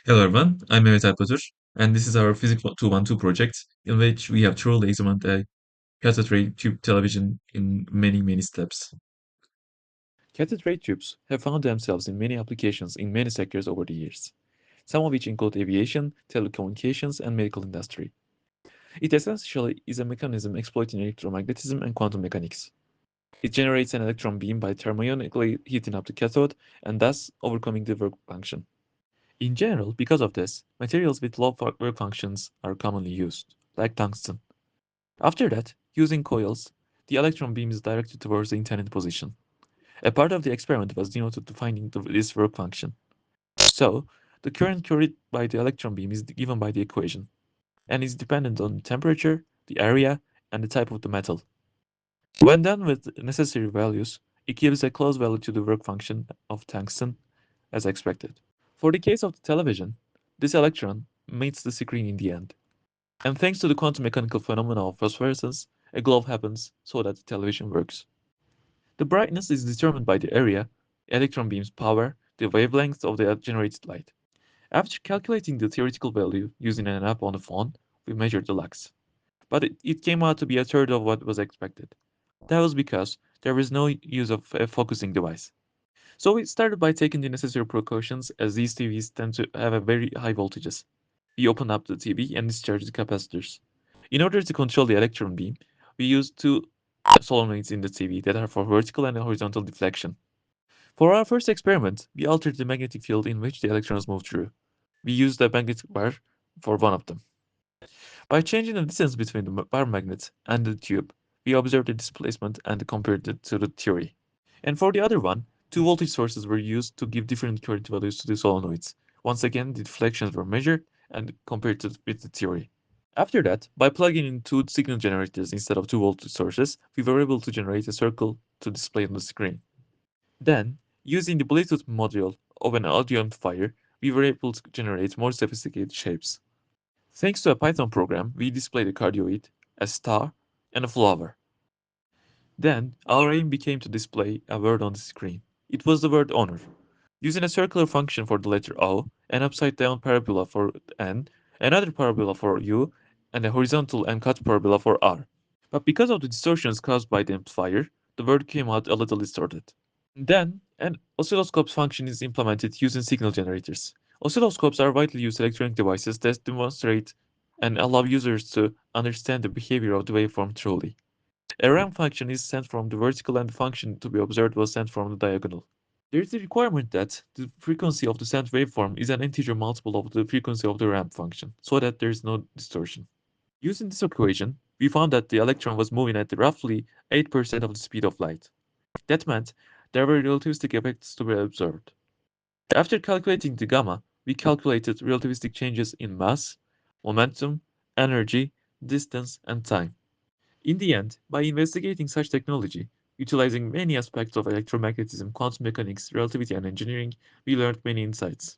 Hello everyone, I'm Mehmet Alpatur, and this is our Physics 212 project, in which we have thoroughly examined a cathode ray tube television in many steps. Cathode ray tubes have found themselves in many applications in many sectors over the years, some of which include aviation, telecommunications, and medical industry. It essentially is a mechanism exploiting electromagnetism and quantum mechanics. It generates an electron beam by thermoionically heating up the cathode and thus overcoming the work function. In general, because of this, materials with low work functions are commonly used, like tungsten. After that, using coils, the electron beam is directed towards the intended position. A part of the experiment was devoted to finding this work function. So, the current carried by the electron beam is given by the equation, and is dependent on the temperature, the area, and the type of the metal. When done with necessary values, it gives a close value to the work function of tungsten as expected. For the case of the television, this electron meets the screen in the end, and thanks to the quantum mechanical phenomena of phosphorescence, a glow happens so that the television works. The brightness is determined by the area, electron beam's power, the wavelength of the generated light. After calculating the theoretical value using an app on the phone, we measured the lux. But it came out to be a third of what was expected. That was because there was no use of a focusing device. So we started by taking the necessary precautions as these TVs tend to have a very high voltages. We opened up the TV and discharged the capacitors. In order to control the electron beam, we used two solenoids in the TV that are for vertical and horizontal deflection. For our first experiment, we altered the magnetic field in which the electrons move through. We used a magnetic bar for one of them. By changing the distance between the bar magnet and the tube, we observed the displacement and compared it to the theory. And for the other one, two voltage sources were used to give different current values to the solenoids. Once again, the deflections were measured and compared with the theory. After that, by plugging in two signal generators instead of two voltage sources, we were able to generate a circle to display on the screen. Then, using the Bluetooth module of an audio amplifier, we were able to generate more sophisticated shapes. Thanks to a Python program, we displayed a cardioid, a star, and a flower. Then, our aim became to display a word on the screen. It was the word honor. Using a circular function for the letter O, an upside down parabola for N, another parabola for U, and a horizontal and cut parabola for R. But because of the distortions caused by the amplifier, the word came out a little distorted. Then, an oscilloscope's function is implemented using signal generators. Oscilloscopes are widely used electronic devices that demonstrate and allow users to understand the behavior of the waveform truly. A ramp function is sent from the vertical and the function to be observed was sent from the diagonal. There is a requirement that the frequency of the sent waveform is an integer multiple of the frequency of the ramp function, so that there is no distortion. Using this equation, we found that the electron was moving at roughly 8% of the speed of light. That meant there were relativistic effects to be observed. After calculating the gamma, we calculated relativistic changes in mass, momentum, energy, distance, and time. In the end, by investigating such technology, utilizing many aspects of electromagnetism, quantum mechanics, relativity, and engineering, we learned many insights.